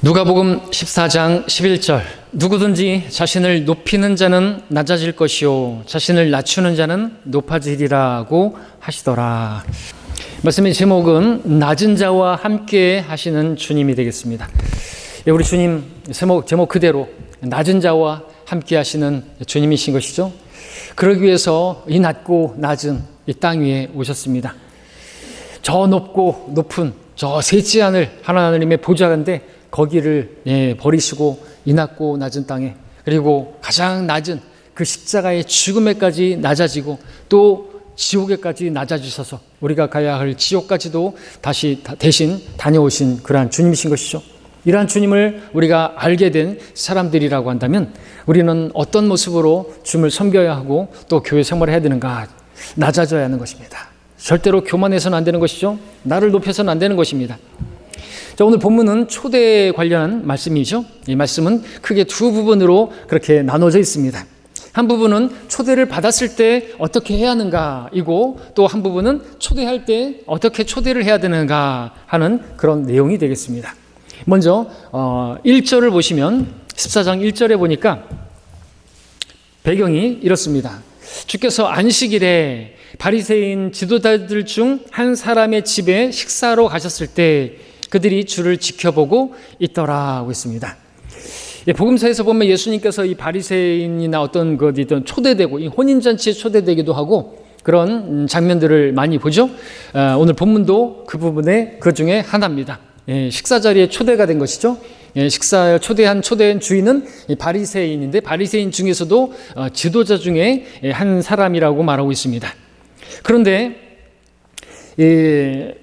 누가복음 14장 11절 누구든지 자신을 높이는 자는 낮아질 것이요 자신을 낮추는 자는 높아지리라고 하시더라. 말씀의 제목은 낮은 자와 함께 하시는 주님이 되겠습니다. 우리 주님 제목 그대로 낮은 자와 함께 하시는 주님이신 것이죠. 그러기 위해서 이 낮고 낮은 이 땅 위에 오셨습니다. 저 높고 높은 저 셋지 하늘 하나님의 보좌인데 거기를 버리시고 이 낮고 낮은 땅에, 그리고 가장 낮은 그 십자가의 죽음에까지 낮아지고 또 지옥에까지 낮아지셔서 우리가 가야 할 지옥까지도 대신 다녀오신 그러한 주님이신 것이죠. 이러한 주님을 우리가 알게 된 사람들이라고 한다면 우리는 어떤 모습으로 주님을 섬겨야 하고 또 교회 생활을 해야 되는가? 낮아져야 하는 것입니다. 절대로 교만해서는 안 되는 것이죠. 나를 높여서는 안 되는 것입니다. 자, 오늘 본문은 초대에 관련한 말씀이죠. 이 말씀은 크게 두 부분으로 그렇게 나눠져 있습니다. 한 부분은 초대를 받았을 때 어떻게 해야 하는가이고, 또 한 부분은 초대할 때 어떻게 초대를 해야 되는가 하는 그런 내용이 되겠습니다. 먼저 1절을 보시면 14장 1절에 보니까 배경이 이렇습니다. 주께서 안식일에 바리새인 지도자들 중 한 사람의 집에 식사로 가셨을 때 그들이 주를 지켜보고 있더라고 했습니다. 복음서에서 보면 예수님께서 이 바리새인이나 어떤 것이든 초대되고 이 혼인잔치에 초대되기도 하고 그런 장면들을 많이 보죠. 오늘 본문도 그 부분의 그 중에 하나입니다. 식사 자리에 초대가 된 것이죠. 식사 초대한 주인은 바리새인인데 바리새인 중에서도 지도자 중에 한 사람이라고 말하고 있습니다. 그런데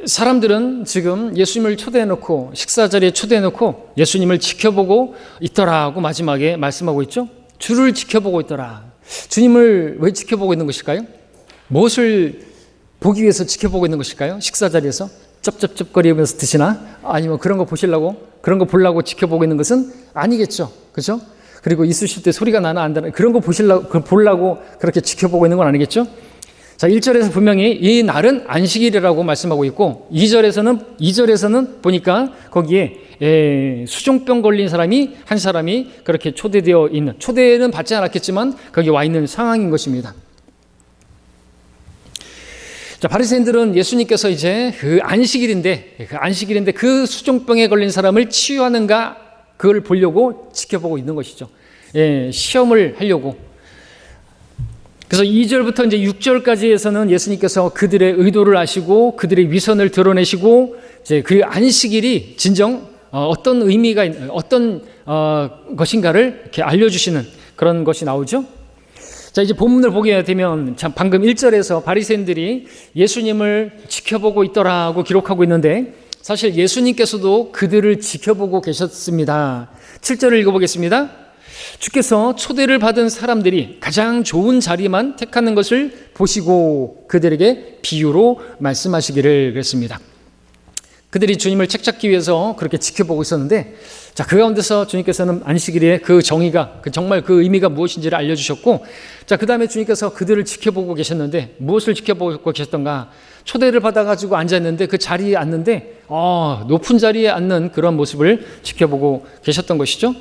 사람들은 지금 예수님을 초대해놓고 식사 자리에 초대해놓고 예수님을 지켜보고 있더라고 마지막에 말씀하고 있죠. 주를 지켜보고 있더라. 주님을 왜 지켜보고 있는 것일까요? 무엇을 보기 위해서 지켜보고 있는 것일까요? 식사 자리에서 쩝쩝쩝거리면서 드시나? 아니면 그런 거 보려고 지켜보고 있는 것은 아니겠죠. 그렇죠? 그리고 있으실 때 소리가 나나 안 나나 그런 거 보려고 그렇게 지켜보고 있는 건 아니겠죠? 자, 1절에서 분명히 이 날은 안식일이라고 말씀하고 있고 2절에서는 보니까 거기에 수종병 걸린 한 사람이 그렇게 초대되어 있는, 초대는 받지 않았겠지만 거기 와 있는 상황인 것입니다. 자, 바리새인들은 예수님께서 이제 그 안식일인데 그 수종병에 걸린 사람을 치유하는가 그걸 보려고 지켜보고 있는 것이죠. 시험을 하려고. 그래서 2절부터 이제 6절까지에서는 예수님께서 그들의 의도를 아시고 그들의 위선을 드러내시고 이제 그 안식일이 진정 어떤 의미가 어떤 것인가를 이렇게 알려주시는 그런 것이 나오죠. 자, 이제 본문을 보게 되면 방금 1절에서 바리새인들이 예수님을 지켜보고 있더라고 기록하고 있는데 사실 예수님께서도 그들을 지켜보고 계셨습니다. 7절을 읽어보겠습니다. 주께서 초대를 받은 사람들이 가장 좋은 자리만 택하는 것을 보시고 그들에게 비유로 말씀하시기를 그랬습니다. 그들이 주님을 책잡기 위해서 그렇게 지켜보고 있었는데, 자, 그 가운데서 주님께서는 안식일의 그 정의가, 정말 그 의미가 무엇인지를 알려주셨고, 자, 그 다음에 주님께서 그들을 지켜보고 계셨는데, 무엇을 지켜보고 계셨던가? 초대를 받아가지고 앉았는데, 그 자리에 앉는데, 높은 자리에 앉는 그런 모습을 지켜보고 계셨던 것이죠.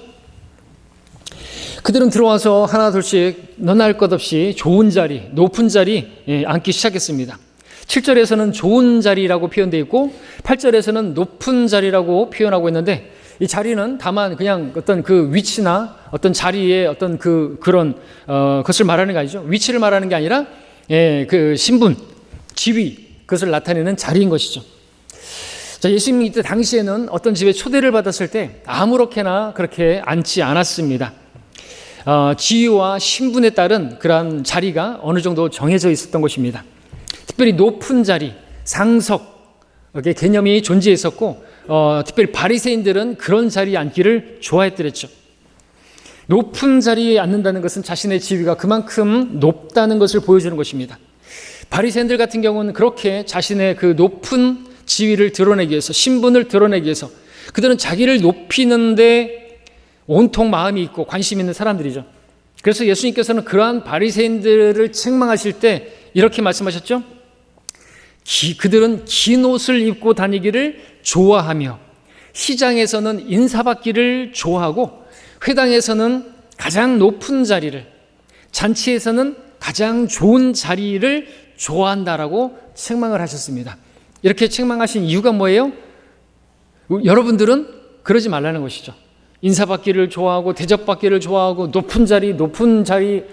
그들은 들어와서 하나 둘씩 너나 할 것 없이 좋은 자리, 높은 자리 앉기 시작했습니다. 7절에서는 좋은 자리라고 표현되어 있고 8절에서는 높은 자리라고 표현하고 있는데 이 자리는 다만 그냥 어떤 그 위치나 어떤 자리의 어떤 그런 것을 말하는 게 아니죠. 위치를 말하는 게 아니라 그 신분, 지위, 그것을 나타내는 자리인 것이죠. 자, 예수님이 이때 당시에는 어떤 집에 초대를 받았을 때 아무렇게나 그렇게 앉지 않았습니다. 지위와 신분에 따른 그러한 자리가 어느 정도 정해져 있었던 것입니다. 특별히 높은 자리, 상석의 개념이 존재했었고 특별히 바리새인들은 그런 자리에 앉기를 좋아했더랬죠. 높은 자리에 앉는다는 것은 자신의 지위가 그만큼 높다는 것을 보여주는 것입니다. 바리새인들 같은 경우는 그렇게 자신의 그 높은 지위를 드러내기 위해서, 신분을 드러내기 위해서 그들은 자기를 높이는데 온통 마음이 있고 관심 있는 사람들이죠. 그래서 예수님께서는 그러한 바리새인들을 책망하실 때 이렇게 말씀하셨죠. 그들은 긴 옷을 입고 다니기를 좋아하며 시장에서는 인사받기를 좋아하고 회당에서는 가장 높은 자리를, 잔치에서는 가장 좋은 자리를 좋아한다라고 책망을 하셨습니다. 이렇게 책망하신 이유가 뭐예요? 여러분들은 그러지 말라는 것이죠. 인사받기를 좋아하고 대접받기를 좋아하고 높은 자리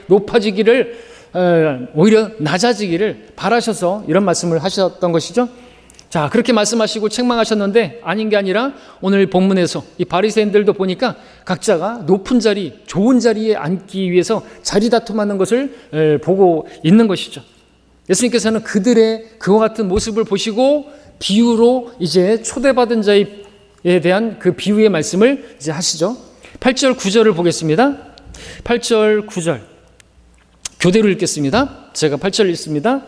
높아지기를 오히려 낮아지기를 바라셔서 이런 말씀을 하셨던 것이죠. 자, 그렇게 말씀하시고 책망하셨는데 아닌 게 아니라 오늘 본문에서 이 바리새인들도 보니까 각자가 높은 자리, 좋은 자리에 앉기 위해서 자리 다툼하는 것을 보고 있는 것이죠. 예수님께서는 그들의 그와 같은 모습을 보시고 비유로 이제 초대받은 자에 대한 그 비유의 말씀을 이제 하시죠. 8절 9절을 보겠습니다. 8절 9절 교대로 읽겠습니다. 제가 8절 읽습니다.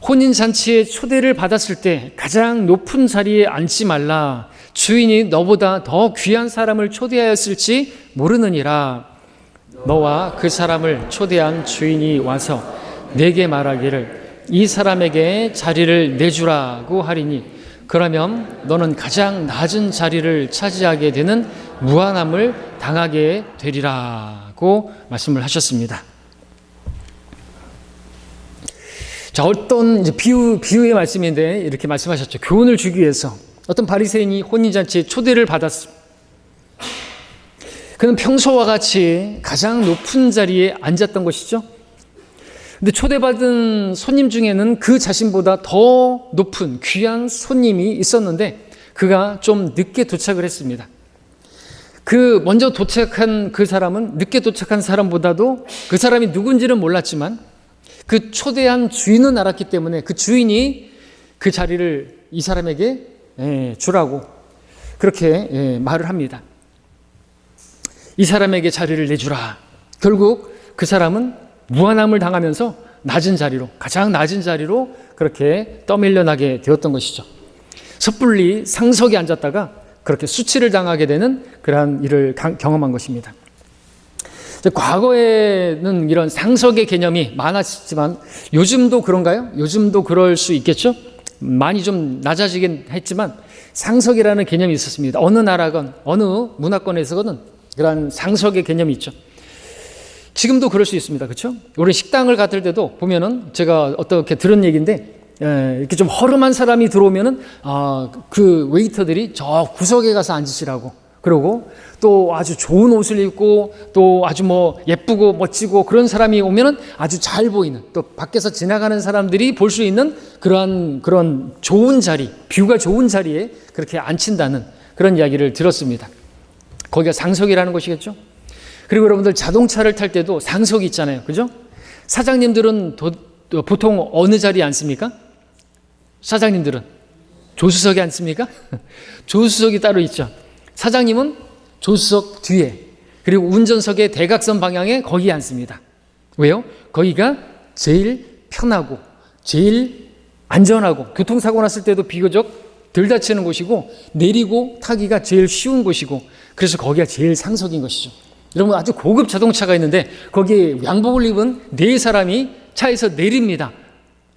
혼인잔치에 초대를 받았을 때 가장 높은 자리에 앉지 말라. 주인이 너보다 더 귀한 사람을 초대하였을지 모르느니라. 너와 그 사람을 초대한 주인이 와서 내게 말하기를 이 사람에게 자리를 내주라고 하리니 그러면 너는 가장 낮은 자리를 차지하게 되는 무한함을 당하게 되리라고 말씀을 하셨습니다. 자, 어떤 이제 비유의 말씀인데 이렇게 말씀하셨죠. 교훈을 주기 위해서 어떤 바리새인이 혼인잔치에 초대를 받았습니다. 그는 평소와 같이 가장 높은 자리에 앉았던 것이죠. 근데 초대받은 손님 중에는 그 자신보다 더 높은 귀한 손님이 있었는데 그가 좀 늦게 도착을 했습니다. 그 먼저 도착한 그 사람은 늦게 도착한 사람보다도 그 사람이 누군지는 몰랐지만 그 초대한 주인은 알았기 때문에 그 주인이 그 자리를 이 사람에게 주라고 그렇게 말을 합니다. 이 사람에게 자리를 내주라. 결국 그 사람은 무한함을 당하면서 낮은 자리로, 가장 낮은 자리로 그렇게 떠밀려나게 되었던 것이죠. 섣불리 상석에 앉았다가 그렇게 수치를 당하게 되는 그러한 일을 경험한 것입니다. 과거에는 이런 상석의 개념이 많았지만 요즘도 그런가요? 요즘도 그럴 수 있겠죠? 많이 좀 낮아지긴 했지만 상석이라는 개념이 있었습니다. 어느 나라건 어느 문화권에서는 그런 상석의 개념이 있죠. 지금도 그럴 수 있습니다. 그렇죠? 우리 식당을 갔을 때도 보면은 제가 어떻게 들은 얘기인데 이렇게 좀 허름한 사람이 들어오면은 그 웨이터들이 저 구석에 가서 앉으시라고 그러고 또 아주 좋은 옷을 입고 또 아주 뭐 예쁘고 멋지고 그런 사람이 오면은 아주 잘 보이는 또 밖에서 지나가는 사람들이 볼 수 있는 그런 좋은 자리, 뷰가 좋은 자리에 그렇게 앉힌다는 그런 이야기를 들었습니다. 거기가 상석이라는 것이겠죠. 그리고 여러분들 자동차를 탈 때도 상석이 있잖아요. 그죠? 사장님들은 보통 어느 자리에 앉습니까? 사장님들은 조수석에 앉습니까? 조수석이 따로 있죠. 사장님은 조수석 뒤에 그리고 운전석의 대각선 방향에 거기에 앉습니다. 왜요? 거기가 제일 편하고 제일 안전하고 교통사고 났을 때도 비교적 덜 다치는 곳이고 내리고 타기가 제일 쉬운 곳이고 그래서 거기가 제일 상석인 것이죠. 여러분 아주 고급 자동차가 있는데 거기에 양복을 입은 네 사람이 차에서 내립니다.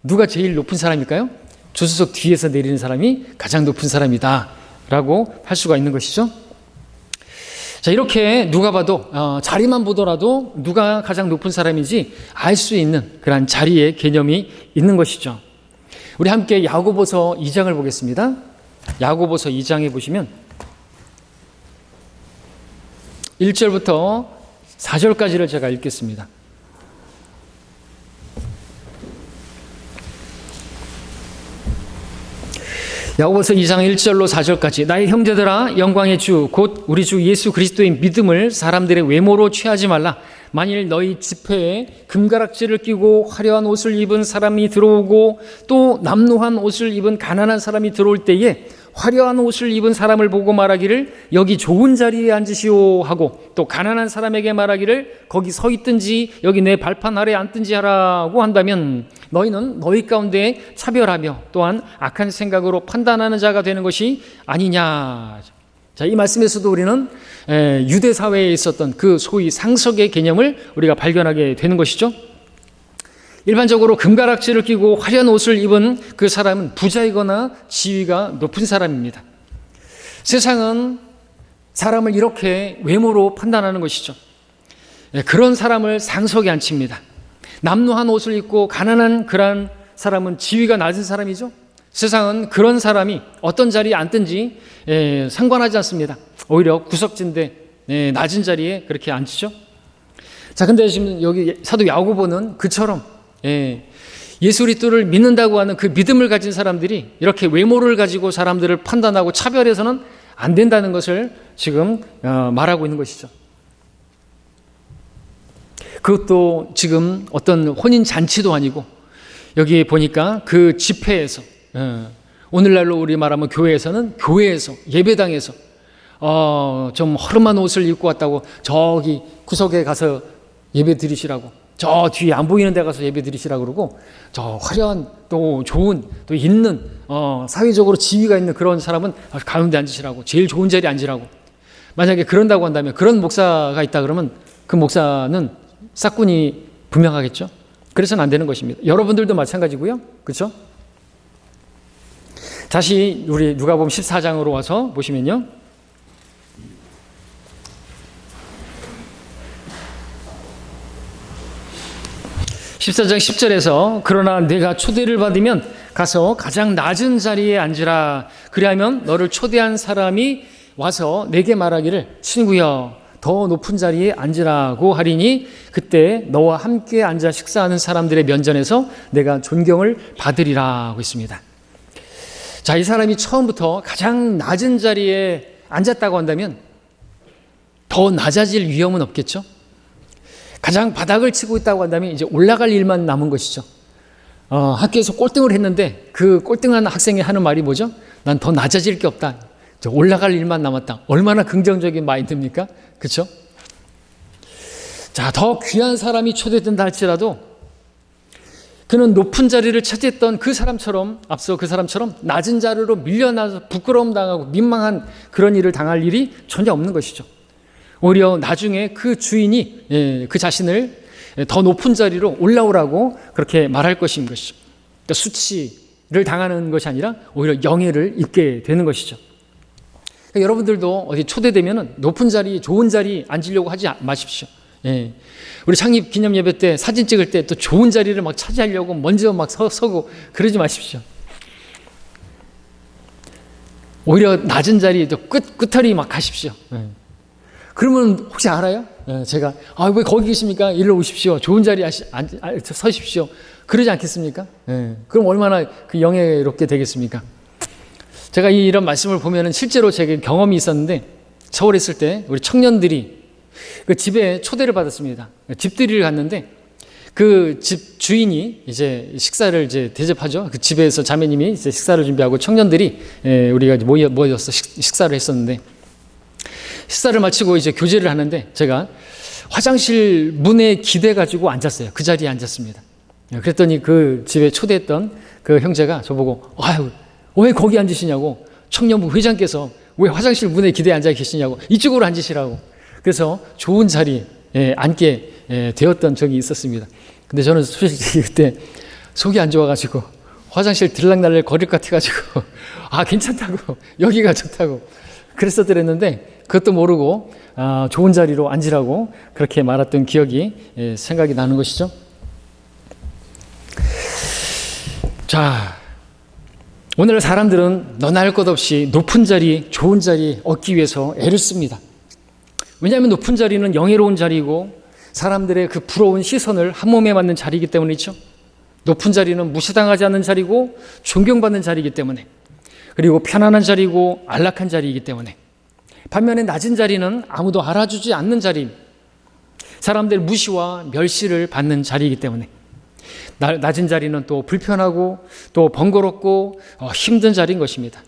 누가 제일 높은 사람일까요? 조수석 뒤에서 내리는 사람이 가장 높은 사람이다 라고 할 수가 있는 것이죠. 자, 이렇게 누가 봐도 자리만 보더라도 누가 가장 높은 사람인지 알 수 있는 그런 자리의 개념이 있는 것이죠. 우리 함께 야고보서 2장을 보겠습니다. 야고보서 2장에 보시면 1절부터 4절까지를 제가 읽겠습니다. 야고보서 2장 1절로 4절까지 나의 형제들아 영광의 주 곧 우리 주 예수 그리스도의 믿음을 사람들의 외모로 취하지 말라. 만일 너희 집회에 금가락지를 끼고 화려한 옷을 입은 사람이 들어오고 또 남루한 옷을 입은 가난한 사람이 들어올 때에 화려한 옷을 입은 사람을 보고 말하기를 여기 좋은 자리에 앉으시오 하고 또 가난한 사람에게 말하기를 거기 서 있든지 여기 내 발판 아래 앉든지 하라고 한다면 너희는 너희 가운데 차별하며 또한 악한 생각으로 판단하는 자가 되는 것이 아니냐. 자, 이 말씀에서도 우리는 유대 사회에 있었던 그 소위 상석의 개념을 우리가 발견하게 되는 것이죠. 일반적으로 금가락지를 끼고 화려한 옷을 입은 그 사람은 부자이거나 지위가 높은 사람입니다. 세상은 사람을 이렇게 외모로 판단하는 것이죠. 그런 사람을 상석에 앉힙니다. 남루한 옷을 입고 가난한 그런 사람은 지위가 낮은 사람이죠. 세상은 그런 사람이 어떤 자리에 앉든지 상관하지 않습니다. 오히려 구석진데 낮은 자리에 그렇게 앉히죠. 자, 근데 지금 여기 사도 야고보는 그처럼 예수 그리스도를 믿는다고 하는 그 믿음을 가진 사람들이 이렇게 외모를 가지고 사람들을 판단하고 차별해서는 안 된다는 것을 지금 말하고 있는 것이죠. 그것도 지금 어떤 혼인 잔치도 아니고 여기 보니까 그 집회에서 오늘날로 우리 말하면 교회에서 예배당에서 좀 허름한 옷을 입고 왔다고 저기 구석에 가서 예배 드리시라고, 저 뒤에 안 보이는 데 가서 예배 드리시라고 그러고, 저 화려한 또 좋은 또 있는 사회적으로 지위가 있는 그런 사람은 가운데 앉으시라고, 제일 좋은 자리에 앉으라고. 만약에 그런다고 한다면, 그런 목사가 있다 그러면 그 목사는 싹군이 분명하겠죠. 그래서는 안 되는 것입니다. 여러분들도 마찬가지고요. 그렇죠? 다시 우리 누가복음 14장으로 와서 보시면요. 14장 10절에서 그러나 내가 초대를 받으면 가서 가장 낮은 자리에 앉으라. 그리하면 너를 초대한 사람이 와서 내게 말하기를 친구여 더 높은 자리에 앉으라고 하리니 그때 너와 함께 앉아 식사하는 사람들의 면전에서 내가 존경을 받으리라 하고 있습니다. 자, 이 사람이 처음부터 가장 낮은 자리에 앉았다고 한다면 더 낮아질 위험은 없겠죠? 가장 바닥을 치고 있다고 한다면 이제 올라갈 일만 남은 것이죠. 학교에서 꼴등을 했는데 그 꼴등한 학생이 하는 말이 뭐죠? 난 더 낮아질 게 없다. 올라갈 일만 남았다. 얼마나 긍정적인 마인드입니까? 그렇죠? 자, 더 귀한 사람이 초대된다 할지라도 그는 높은 자리를 차지했던 그 사람처럼, 앞서 그 사람처럼 낮은 자리로 밀려나서 부끄러움 당하고 민망한 그런 일을 당할 일이 전혀 없는 것이죠. 오히려 나중에 그 주인이 그 자신을 더 높은 자리로 올라오라고 그렇게 말할 것인 것이죠. 그러니까 수치를 당하는 것이 아니라 오히려 영예를 입게 되는 것이죠. 그러니까 여러분들도 어디 초대되면 높은 자리, 좋은 자리 앉으려고 하지 마십시오. 우리 창립 기념 예배 때 사진 찍을 때 또 좋은 자리를 막 차지하려고 먼저 막 서고 그러지 마십시오. 오히려 낮은 자리 또 끝털이 막 가십시오. 그러면 혹시 알아요? 제가 왜 거기 계십니까? 일로 오십시오. 좋은 자리에 서십시오. 그러지 않겠습니까? 그럼 얼마나 그 영예롭게 되겠습니까? 제가 이런 말씀을 보면은 실제로 제가 경험이 있었는데 서울에 있을 때 우리 청년들이 그 집에 초대를 받았습니다. 집들이를 갔는데 그 집 주인이 이제 식사를 이제 대접하죠. 그 집에서 자매님이 이제 식사를 준비하고 청년들이 우리가 모여서 식사를 했었는데 식사를 마치고 이제 교제를 하는데 제가 화장실 문에 기대가지고 앉았어요. 그 자리에 앉았습니다. 그랬더니 그 집에 초대했던 그 형제가 저보고 왜 거기 앉으시냐고, 청년부 회장께서 왜 화장실 문에 기대에 앉아 계시냐고, 이쪽으로 앉으시라고. 그래서 좋은 자리에 앉게 되었던 적이 있었습니다. 근데 저는 솔직히 그때 속이 안 좋아가지고 화장실 들락날락 거릴 것 같아가지고 괜찮다고, 여기가 좋다고 그랬었더랬는데 그것도 모르고 좋은 자리로 앉으라고 그렇게 말했던 기억이 생각이 나는 것이죠. 자, 오늘 사람들은 너나 할 것 없이 높은 자리, 좋은 자리 얻기 위해서 애를 씁니다. 왜냐하면 높은 자리는 영예로운 자리이고 사람들의 그 부러운 시선을 한 몸에 맞는 자리이기 때문이죠. 높은 자리는 무시당하지 않는 자리고 존경받는 자리이기 때문에, 그리고 편안한 자리고 안락한 자리이기 때문에, 반면에 낮은 자리는 아무도 알아주지 않는 자리, 사람들 무시와 멸시를 받는 자리이기 때문에, 낮은 자리는 또 불편하고 또 번거롭고 힘든 자리인 것입니다.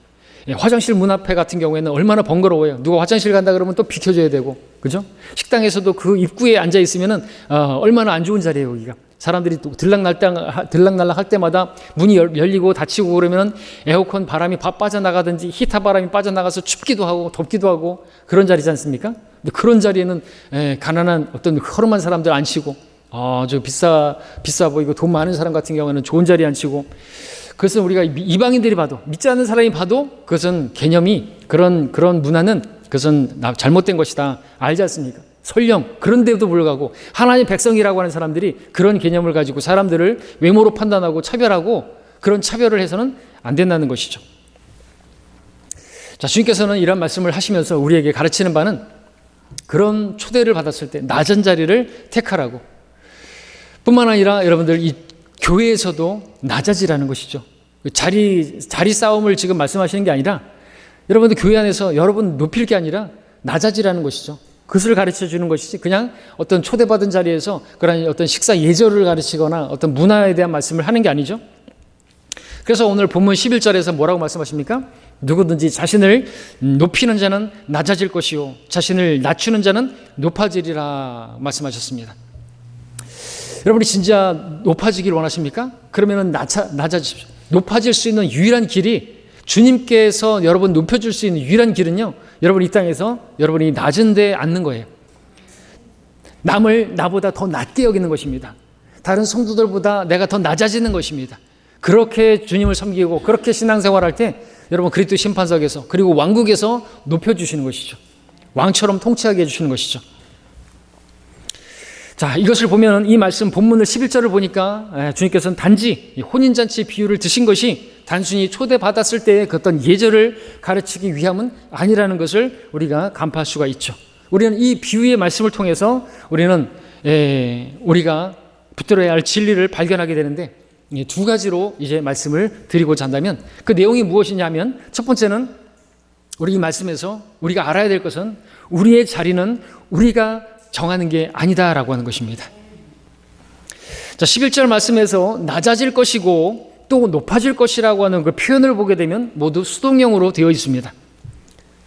화장실 문 앞에 같은 경우에는 얼마나 번거로워요. 누가 화장실 간다 그러면 또 비켜줘야 되고, 그죠? 식당에서도 그 입구에 앉아 있으면은 얼마나 안 좋은 자리예요, 여기가. 사람들이 또 들락날락 할 때마다 문이 열리고 닫히고 그러면 에어컨 바람이 빠져나가든지 히터 바람이 빠져나가서 춥기도 하고 덥기도 하고 그런 자리지 않습니까? 근데 그런 자리에는 가난한 어떤 허름한 사람들 앉히고 저 비싸 보이고 돈 많은 사람 같은 경우는 좋은 자리에 앉히고, 그것은 우리가 이방인들이 봐도, 믿지 않는 사람이 봐도 그것은 개념이, 그런 문화는 그것은 잘못된 것이다 알지 않습니까? 설령 그런데도 불구하고 하나님 백성이라고 하는 사람들이 그런 개념을 가지고 사람들을 외모로 판단하고 차별하고, 그런 차별을 해서는 안 된다는 것이죠. 자, 주님께서는 이런 말씀을 하시면서 우리에게 가르치는 바는, 그런 초대를 받았을 때 낮은 자리를 택하라고, 뿐만 아니라 여러분들 이 교회에서도 낮아지라는 것이죠. 자리 싸움을 지금 말씀하시는 게 아니라, 여러분들 교회 안에서 여러분 높일 게 아니라 낮아지라는 것이죠. 그것을 가르쳐 주는 것이지, 그냥 어떤 초대받은 자리에서 그런 어떤 식사 예절을 가르치거나 어떤 문화에 대한 말씀을 하는 게 아니죠. 그래서 오늘 본문 11절에서 뭐라고 말씀하십니까? 누구든지 자신을 높이는 자는 낮아질 것이요 자신을 낮추는 자는 높아지리라 말씀하셨습니다. 여러분이 진짜 높아지길 원하십니까? 그러면 낮아지십시오. 높아질 수 있는 유일한 길이, 주님께서 여러분 높여줄 수 있는 유일한 길은요, 여러분 이 땅에서 여러분이 낮은 데 앉는 거예요. 남을 나보다 더 낮게 여기는 것입니다. 다른 성도들보다 내가 더 낮아지는 것입니다. 그렇게 주님을 섬기고 그렇게 신앙생활할 때 여러분 그리스도 심판석에서, 그리고 왕국에서 높여주시는 것이죠. 왕처럼 통치하게 해주시는 것이죠. 자, 이것을 보면 이 말씀 본문을 11절을 보니까 주님께서는 단지 혼인잔치 비유를 드신 것이 단순히 초대받았을 때의 그 어떤 예절을 가르치기 위함은 아니라는 것을 우리가 간파할 수가 있죠. 우리는 이 비유의 말씀을 통해서 우리는 우리가 붙들어야 할 진리를 발견하게 되는데, 두 가지로 이제 말씀을 드리고자 한다면, 그 내용이 무엇이냐면, 첫 번째는 우리 이 말씀에서 우리가 알아야 될 것은, 우리의 자리는 우리가 정하는 게 아니다라고 하는 것입니다. 자, 11절 말씀에서 낮아질 것이고 또 높아질 것이라고 하는 그 표현을 보게 되면 모두 수동형으로 되어 있습니다.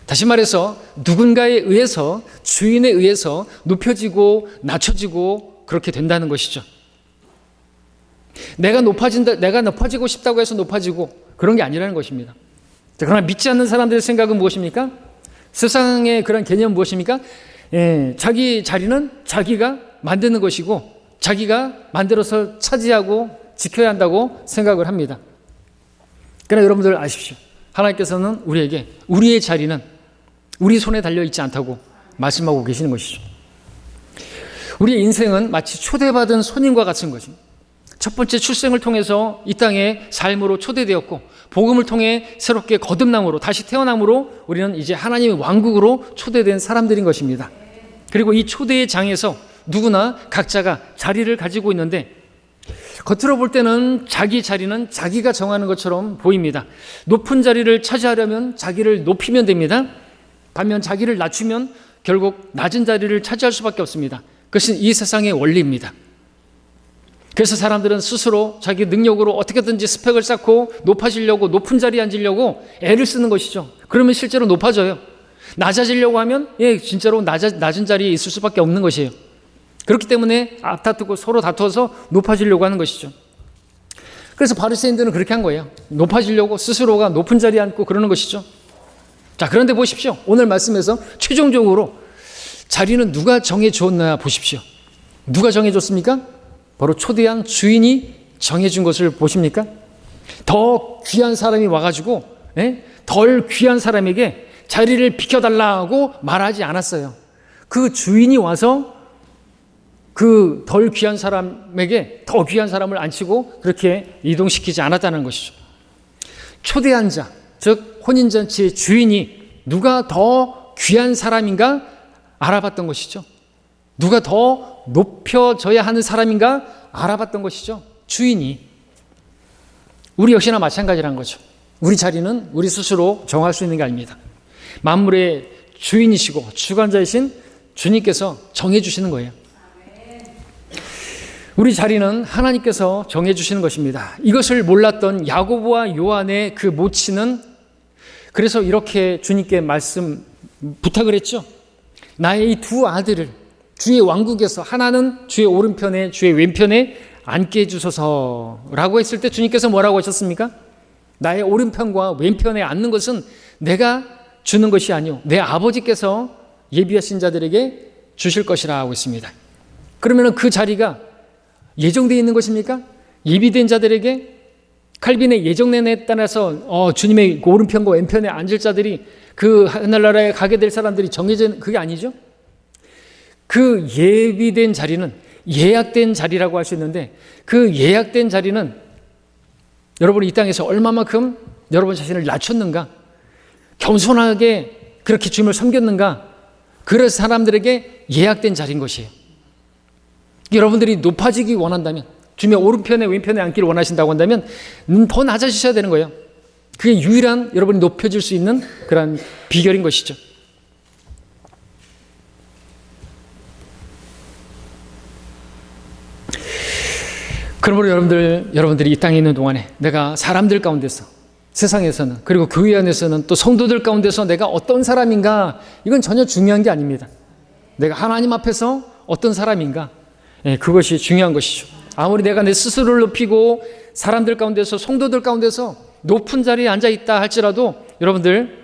다시 말해서 누군가에 의해서, 주인에 의해서 높여지고 낮춰지고 그렇게 된다는 것이죠. 내가 높아지고 싶다고 해서 높아지고 그런 게 아니라는 것입니다. 자, 그러나 믿지 않는 사람들의 생각은 무엇입니까? 세상의 그런 개념은 무엇입니까? 자기 자리는 자기가 만드는 것이고 자기가 만들어서 차지하고 지켜야 한다고 생각을 합니다. 그러나 여러분들 아십시오. 하나님께서는 우리에게 우리의 자리는 우리 손에 달려있지 않다고 말씀하고 계시는 것이죠. 우리의 인생은 마치 초대받은 손님과 같은 것입니다. 첫 번째 출생을 통해서 이 땅에 삶으로 초대되었고, 복음을 통해 새롭게 거듭남으로, 다시 태어남으로 우리는 이제 하나님의 왕국으로 초대된 사람들인 것입니다. 그리고 이 초대의 장에서 누구나 각자가 자리를 가지고 있는데, 겉으로 볼 때는 자기 자리는 자기가 정하는 것처럼 보입니다. 높은 자리를 차지하려면 자기를 높이면 됩니다. 반면 자기를 낮추면 결국 낮은 자리를 차지할 수밖에 없습니다. 그것은 이 세상의 원리입니다. 그래서 사람들은 스스로 자기 능력으로 어떻게든지 스펙을 쌓고 높아지려고, 높은 자리에 앉으려고 애를 쓰는 것이죠. 그러면 실제로 높아져요. 낮아지려고 하면 진짜로 낮은 자리에 있을 수밖에 없는 것이에요. 그렇기 때문에 앞다투고 서로 다투어서 높아지려고 하는 것이죠. 그래서 바리새인들은 그렇게 한 거예요. 높아지려고 스스로가 높은 자리에 앉고 그러는 것이죠. 자, 그런데 보십시오. 오늘 말씀에서 최종적으로 자리는 누가 정해주었나 보십시오. 누가 정해줬습니까? 바로 초대한 주인이 정해준 것을 보십니까? 더 귀한 사람이 와가지고 덜 귀한 사람에게 자리를 비켜달라고 말하지 않았어요. 그 주인이 와서 그 덜 귀한 사람에게 더 귀한 사람을 앉히고 그렇게 이동시키지 않았다는 것이죠. 초대한 자, 즉 혼인잔치의 주인이 누가 더 귀한 사람인가 알아봤던 것이죠. 누가 더 높여져야 하는 사람인가 알아봤던 것이죠. 주인이. 우리 역시나 마찬가지라는 거죠. 우리 자리는 우리 스스로 정할 수 있는 게 아닙니다. 만물의 주인이시고 주관자이신 주님께서 정해주시는 거예요. 우리 자리는 하나님께서 정해주시는 것입니다. 이것을 몰랐던 야고보와 요한의 그 모친은 그래서 이렇게 주님께 부탁을 했죠. 나의 이 두 아들을 주의 왕국에서 하나는 주의 오른편에 주의 왼편에 앉게 해주소서라고 했을 때 주님께서 뭐라고 하셨습니까? 나의 오른편과 왼편에 앉는 것은 내가 주는 것이 아니오 내 아버지께서 예비하신 자들에게 주실 것이라 하고 있습니다. 그러면 그 자리가 예정되어 있는 것입니까? 예비된 자들에게 칼빈의 예정론에 따라서 주님의 오른편과 왼편에 앉을 자들이 그 하늘나라에 가게 될 사람들이 정해진 그게 아니죠. 그 예비된 자리는 예약된 자리라고 할 수 있는데 그 예약된 자리는 여러분이 이 땅에서 얼마만큼 여러분 자신을 낮췄는가, 겸손하게 그렇게 주님을 섬겼는가, 그래서 사람들에게 예약된 자리인 것이에요. 여러분들이 높아지기 원한다면, 주님의 오른편에 왼편에 앉기를 원하신다고 한다면 더 낮아지셔야 되는 거예요. 그게 유일한 여러분이 높여질 수 있는 그런 비결인 것이죠. 그러므로 여러분들이 이 땅에 있는 동안에 내가 사람들 가운데서, 세상에서는, 그리고 교회 안에서는, 또 성도들 가운데서 내가 어떤 사람인가, 이건 전혀 중요한 게 아닙니다. 내가 하나님 앞에서 어떤 사람인가, 그것이 중요한 것이죠. 아무리 내가 내 스스로를 높이고 사람들 가운데서, 성도들 가운데서 높은 자리에 앉아 있다 할지라도 여러분들,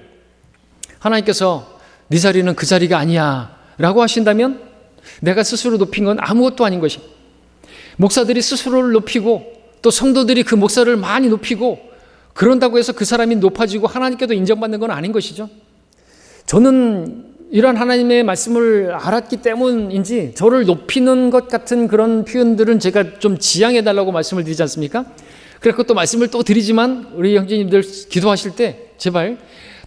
하나님께서 네 자리는 그 자리가 아니야 라고 하신다면 내가 스스로 높인 건 아무것도 아닌 것입니다. 목사들이 스스로를 높이고 또 성도들이 그 목사를 많이 높이고 그런다고 해서 그 사람이 높아지고 하나님께도 인정받는 건 아닌 것이죠. 저는 이러한 하나님의 말씀을 알았기 때문인지 저를 높이는 것 같은 그런 표현들은 제가 좀 지양해달라고 말씀을 드리지 않습니까? 그래서 또 말씀을 또 드리지만 우리 형제님들 기도하실 때 제발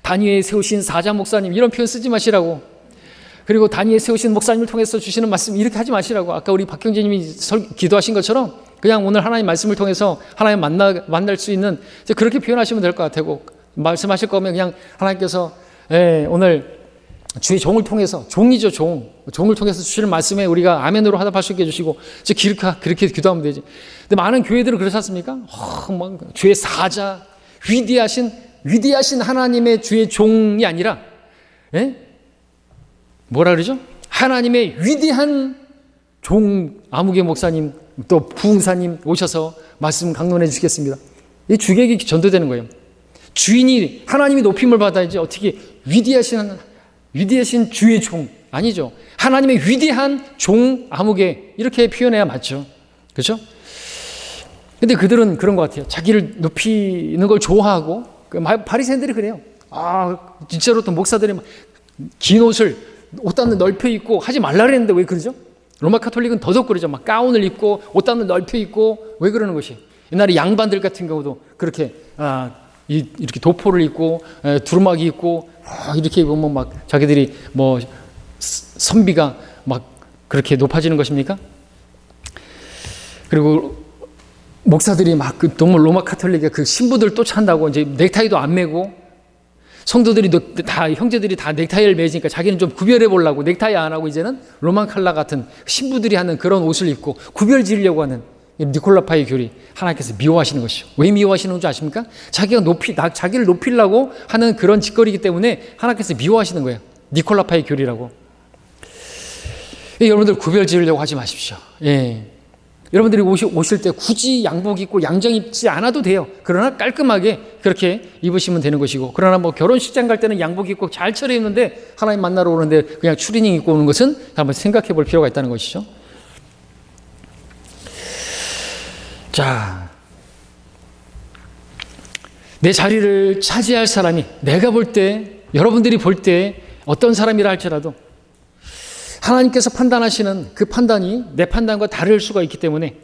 단위에 세우신 사자 목사님 이런 표현 쓰지 마시라고, 그리고 단위에 세우신 목사님을 통해서 주시는 말씀 이렇게 하지 마시라고, 아까 우리 박형제님이 기도하신 것처럼 그냥 오늘 하나님 말씀을 통해서 하나님 만날 수 있는 그렇게 표현하시면 될 것 같고, 말씀하실 거면 그냥 하나님께서 오늘 주의 종을 통해서, 종이죠, 종을 통해서 주시는 말씀에 우리가 아멘으로 화답할 수 있게 해주시고 그렇게 기도하면 되지. 근데 많은 교회들은 그렇지 않습니까? 주의 사자, 위대하신 하나님의 주의 종이 아니라 뭐라 그러죠? 하나님의 위대한 종 아무개 목사님, 또 부흥사님 오셔서 말씀 강론해 주시겠습니다. 이 주객이 전도되는 거예요. 주인이, 하나님이 높임을 받아야지 어떻게 위대하신 주의 종, 아니죠. 하나님의 위대한 종 아무개, 이렇게 표현해야 맞죠. 그렇죠? 근데 그들은 그런 것 같아요. 자기를 높이는 걸 좋아하고, 바리새인들이 그래요. 진짜로 또 목사들이 긴 옷단을 넓혀 입고 하지 말라 그랬는데 왜 그러죠? 로마 카톨릭은 더더욱 그러죠. 막 가운을 입고 옷단을 넓혀 입고 왜 그러는 것이? 옛날에 양반들 같은 경우도 그렇게 이렇게 도포를 입고 두루마기 입고 이렇게 입으면 막 자기들이 뭐 선비가 막 그렇게 높아지는 것입니까? 그리고 목사들이 막 너무 로마 카톨릭의 그 신부들 쫓아한다고 이제 넥타이도 안 매고, 성도들이 다, 형제들이 다 넥타이를 매지니까 자기는 좀 구별해 보려고 넥타이 안 하고 이제는 로만 칼라 같은 신부들이 하는 그런 옷을 입고 구별 지으려고 하는 니콜라파의 교리, 하나님께서 미워하시는 것이죠. 왜 미워하시는 줄 아십니까? 자기를 높이려고 하는 그런 짓거리이기 때문에 하나님께서 미워하시는 거예요. 니콜라파의 교리라고. 여러분들 구별 지으려고 하지 마십시오. 여러분들이 오실 때 굳이 양복 입고 양정 입지 않아도 돼요. 그러나 깔끔하게 그렇게 입으시면 되는 것이고, 그러나 뭐 결혼식장 갈 때는 양복 입고 잘 차려입는데 하나님 만나러 오는데 그냥 추리닝 입고 오는 것은 한번 생각해 볼 필요가 있다는 것이죠. 자, 내 자리를 차지할 사람이, 내가 볼 때, 여러분들이 볼 때 어떤 사람이라 할지라도 하나님께서 판단하시는 그 판단이 내 판단과 다를 수가 있기 때문에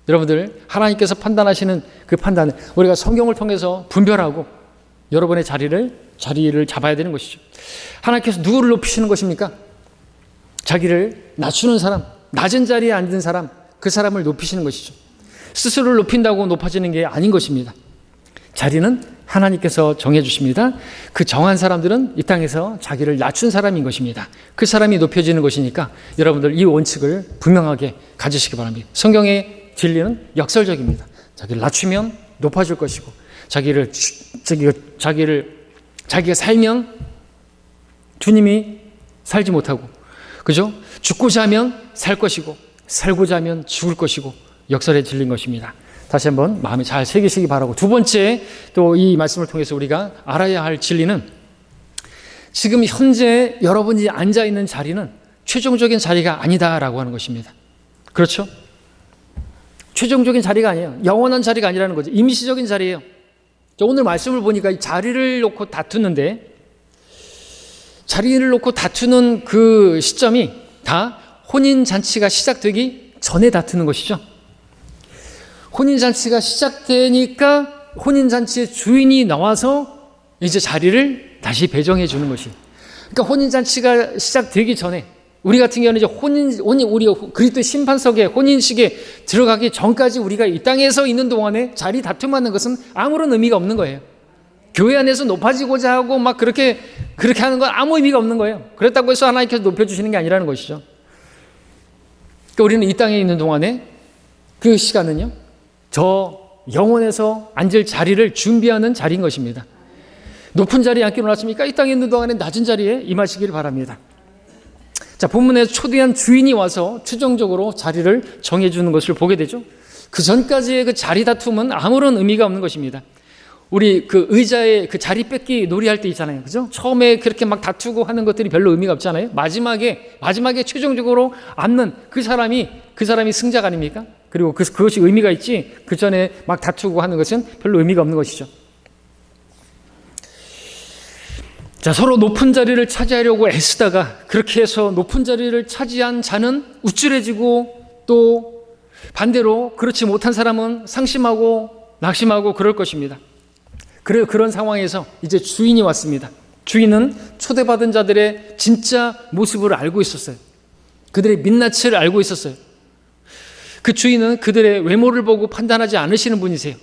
여러분들, 하나님께서 판단하시는 그 판단을 우리가 성경을 통해서 분별하고 여러분의 자리를 잡아야 되는 것이죠. 하나님께서 누구를 높이시는 것입니까? 자기를 낮추는 사람, 낮은 자리에 앉은 사람, 그 사람을 높이시는 것이죠. 스스로를 높인다고 높아지는 게 아닌 것입니다. 자리는 하나님께서 정해주십니다. 그 정한 사람들은 이 땅에서 자기를 낮춘 사람인 것입니다. 그 사람이 높여지는 것이니까 여러분들 이 원칙을 분명하게 가지시기 바랍니다. 성경의 진리는 역설적입니다. 자기를 낮추면 높아질 것이고, 자기가 살면 주님이 살지 못하고, 그죠? 죽고자 하면 살 것이고, 살고자 하면 죽을 것이고, 역설의 진리인 것입니다. 다시 한번 마음에 잘 새기시기 바라고, 두 번째 또 이 말씀을 통해서 우리가 알아야 할 진리는, 지금 현재 여러분이 앉아있는 자리는 최종적인 자리가 아니다라고 하는 것입니다. 그렇죠? 최종적인 자리가 아니에요. 영원한 자리가 아니라는 거죠. 임시적인 자리예요. 오늘 말씀을 보니까 이 자리를 놓고 다투는데, 자리를 놓고 다투는 그 시점이 다 혼인잔치가 시작되기 전에 다투는 것이죠. 혼인잔치가 시작되니까 혼인잔치의 주인이 나와서 이제 자리를 다시 배정해 주는 것이에요. 그러니까 혼인잔치가 시작되기 전에, 우리 같은 경우는 이제 우리 그리스도의 심판석에 혼인식에 들어가기 전까지 우리가 이 땅에서 있는 동안에 자리 다툼하는 것은 아무런 의미가 없는 거예요. 교회 안에서 높아지고자 하고 막 그렇게 하는 건 아무 의미가 없는 거예요. 그렇다고 해서 하나님께서 높여주시는 게 아니라는 것이죠. 그러니까 우리는 이 땅에 있는 동안에 그 시간은요, 저 영혼에서 앉을 자리를 준비하는 자리인 것입니다. 높은 자리에 앉기로 났습니까? 이 땅에 있는 동안에 낮은 자리에 임하시길 바랍니다. 자, 본문에서 초대한 주인이 와서 최종적으로 자리를 정해주는 것을 보게 되죠. 그 전까지의 그 자리 다툼은 아무런 의미가 없는 것입니다. 우리 그 의자에 그 자리 뺏기 놀이할 때 있잖아요. 그죠? 처음에 그렇게 막 다투고 하는 것들이 별로 의미가 없잖아요. 마지막에 최종적으로 앉는 그 사람이 승자가 아닙니까? 그리고 그것이 의미가 있지, 그 전에 막 다투고 하는 것은 별로 의미가 없는 것이죠. 자, 서로 높은 자리를 차지하려고 애쓰다가 그렇게 해서 높은 자리를 차지한 자는 우쭐해지고, 또 반대로 그렇지 못한 사람은 상심하고 낙심하고 그럴 것입니다. 그런 상황에서 이제 주인이 왔습니다. 주인은 초대받은 자들의 진짜 모습을 알고 있었어요. 그들의 민낯을 알고 있었어요. 그 주인은 그들의 외모를 보고 판단하지 않으시는 분이세요.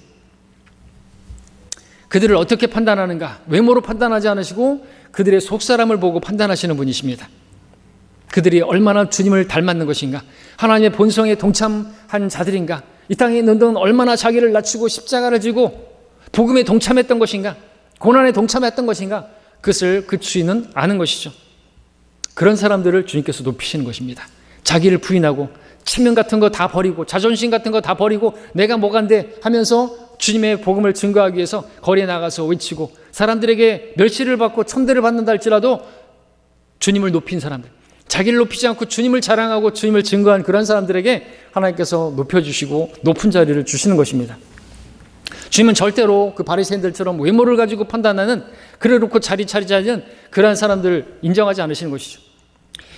그들을 어떻게 판단하는가? 외모로 판단하지 않으시고 그들의 속사람을 보고 판단하시는 분이십니다. 그들이 얼마나 주님을 닮았는 것인가? 하나님의 본성에 동참한 자들인가? 이 땅에 있는 동안 얼마나 자기를 낮추고 십자가를 지고 복음에 동참했던 것인가? 고난에 동참했던 것인가? 그것을 그 주인은 아는 것이죠. 그런 사람들을 주님께서 높이시는 것입니다. 자기를 부인하고 체면 같은 거 다 버리고 자존심 같은 거 다 버리고 내가 뭐간데 하면서 주님의 복음을 증거하기 위해서 거리에 나가서 외치고 사람들에게 멸시를 받고 천대를 받는다 할지라도 주님을 높인 사람들, 자기를 높이지 않고 주님을 자랑하고 주님을 증거한 그런 사람들에게 하나님께서 높여주시고 높은 자리를 주시는 것입니다. 주님은 절대로 그 바리새인들처럼 외모를 가지고 판단하는, 그래놓고 자리 차리자는 그러한 사람들을 인정하지 않으시는 것이죠.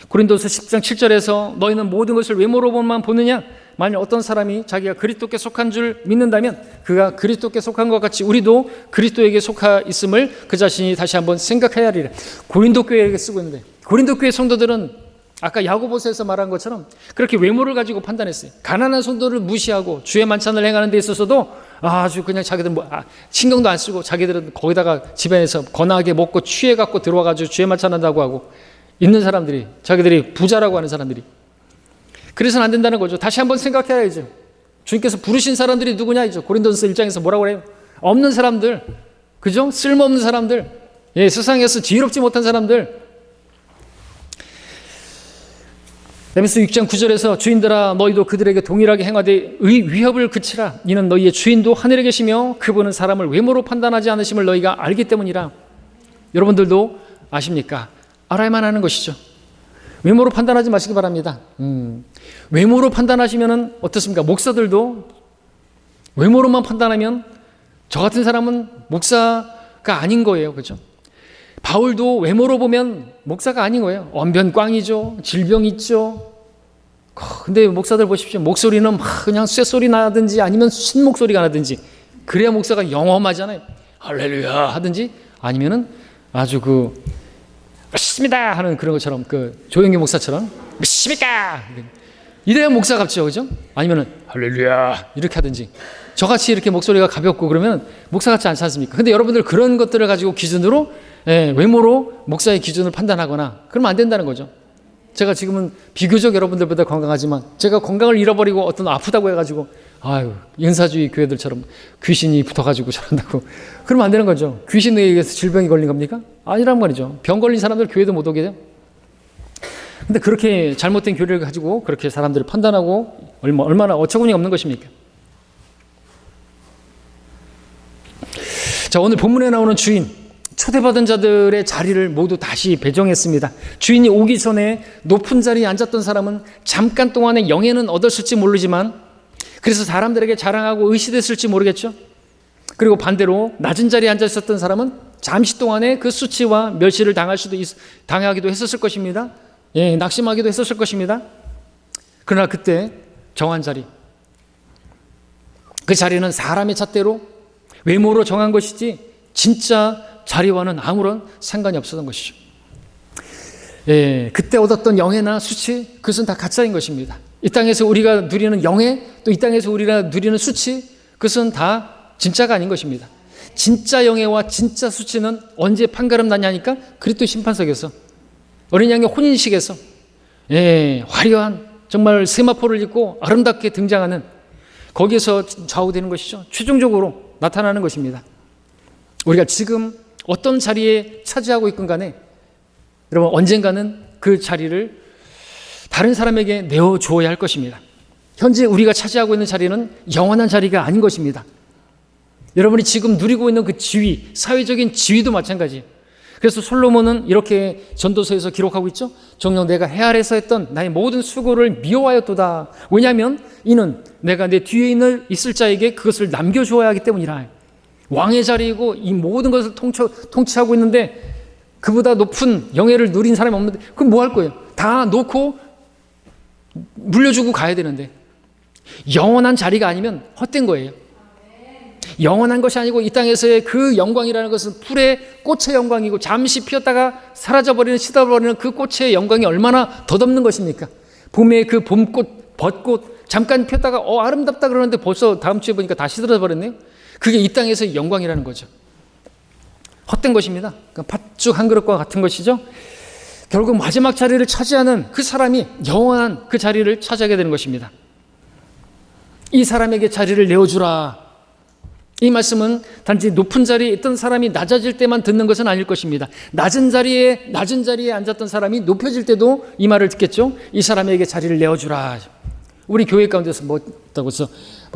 고린도서 10장 7절에서 너희는 모든 것을 외모로만 보느냐? 만일 어떤 사람이 자기가 그리스도께 속한 줄 믿는다면 그가 그리스도께 속한 것 같이 우리도 그리스도에게 속하 있음을 그 자신이 다시 한번 생각해야 하리라. 고린도 교회에게 쓰고 있는데, 고린도 교회 성도들은 아까 야고보서에서 말한 것처럼 그렇게 외모를 가지고 판단했어요. 가난한 성도를 무시하고 주의 만찬을 행하는 데 있어서도 아주 그냥 자기들 신경도 안 쓰고 자기들은 거기다가 집안에서 거나하게 먹고 취해갖고 들어와가지고 주의 만찬한다고 하고 있는 사람들이, 자기들이 부자라고 하는 사람들이. 그래서는 안 된다는 거죠. 다시 한번 생각해야죠. 주님께서 부르신 사람들이 누구냐 이죠. 고린도서 1장에서 뭐라고 그래요? 없는 사람들, 그죠? 쓸모없는 사람들, 세상에서 지혜롭지 못한 사람들. 에베소 6장 9절에서 주인들아 너희도 그들에게 동일하게 행하되 위협을 그치라. 이는 너희의 주인도 하늘에 계시며 그분은 사람을 외모로 판단하지 않으심을 너희가 알기 때문이라. 여러분들도 아십니까? 알아야만 하는 것이죠. 외모로 판단하지 마시기 바랍니다. 외모로 판단하시면 어떻습니까? 목사들도 외모로만 판단하면 저 같은 사람은 목사가 아닌 거예요. 그렇죠? 바울도 외모로 보면 목사가 아닌 거예요. 언변꽝이죠. 질병 있죠. 근데 목사들 보십시오. 목소리는 막 그냥 쇠소리 나든지 아니면 신목소리가 나든지 그래야 목사가 영험하잖아요. 할렐루야 하든지 아니면은 아주 믿습니다 하는 그런 것처럼 조영기 목사처럼 믿습니까? 이래야 목사 같죠. 그죠? 아니면은 할렐루야 이렇게 하든지 저같이 이렇게 목소리가 가볍고 그러면 목사 같지 않지 않습니까? 근데 여러분들 그런 것들을 가지고 기준으로 외모로 목사의 기준을 판단하거나 그러면 안 된다는 거죠. 제가 지금은 비교적 여러분들보다 건강하지만 제가 건강을 잃어버리고 어떤 아프다고 해가지고 은사주의 교회들처럼 귀신이 붙어가지고 저런다고 그러면 안 되는 거죠. 귀신에 의해서 질병이 걸린 겁니까? 아니란 말이죠. 병 걸린 사람들 교회도 못 오게 돼요. 근데 그렇게 잘못된 교리를 가지고 그렇게 사람들을 판단하고 얼마나 어처구니가 없는 것입니까? 자, 오늘 본문에 나오는 주인, 초대받은 자들의 자리를 모두 다시 배정했습니다. 주인이 오기 전에 높은 자리에 앉았던 사람은 잠깐 동안의 영예는 얻었을지 모르지만 그래서 사람들에게 자랑하고 의시됐을지 모르겠죠. 그리고 반대로 낮은 자리에 앉아 있었던 사람은 잠시 동안에 그 수치와 멸시를 당하기도 했었을 것입니다. 예, 낙심하기도 했었을 것입니다. 그러나 그때 정한 자리, 그 자리는 사람의 잣대로 외모로 정한 것이지 진짜 자리와는 아무런 상관이 없었던 것이죠. 예, 그때 얻었던 영예나 수치, 그것은 다 가짜인 것입니다. 이 땅에서 우리가 누리는 영예, 또 이 땅에서 우리가 누리는 수치, 그것은 다 진짜가 아닌 것입니다. 진짜 영예와 진짜 수치는 언제 판가름 나냐니까 그리스도 심판석에서, 어린 양의 혼인식에서, 예, 화려한 정말 세마포를 입고 아름답게 등장하는, 거기에서 좌우되는 것이죠. 최종적으로 나타나는 것입니다. 우리가 지금 어떤 자리에 차지하고 있건 간에 여러분 언젠가는 그 자리를 다른 사람에게 내어주어야 할 것입니다. 현재 우리가 차지하고 있는 자리는 영원한 자리가 아닌 것입니다. 여러분이 지금 누리고 있는 그 지위, 사회적인 지위도 마찬가지예요. 그래서 솔로몬은 이렇게 전도서에서 기록하고 있죠. 정녕 내가 해 아래서 했던 나의 모든 수고를 미워하였도다. 왜냐하면 이는 내가 내 뒤에 있을 자에게 그것을 남겨주어야 하기 때문이라. 왕의 자리이고 이 모든 것을 통치하고 있는데 그보다 높은 영예를 누린 사람이 없는데 그럼 뭐 할 거예요? 다 놓고 물려주고 가야 되는데, 영원한 자리가 아니면 헛된 거예요. 영원한 것이 아니고 이 땅에서의 그 영광이라는 것은 풀의 꽃의 영광이고 잠시 피었다가 사라져버리는, 시들어버리는 그 꽃의 영광이 얼마나 덧없는 것입니까? 봄에 그 봄꽃, 벚꽃 잠깐 피었다가 아름답다 그러는데 벌써 다음 주에 보니까 다 시들어버렸네요. 그게 이 땅에서의 영광이라는 거죠. 헛된 것입니다. 팥죽 한 그릇과 같은 것이죠. 결국 마지막 자리를 차지하는 그 사람이 영원한 그 자리를 차지하게 되는 것입니다. 이 사람에게 자리를 내어주라. 이 말씀은 단지 높은 자리에 있던 사람이 낮아질 때만 듣는 것은 아닐 것입니다. 낮은 자리에 앉았던 사람이 높여질 때도 이 말을 듣겠죠. 이 사람에게 자리를 내어주라. 우리 교회 가운데서 뭐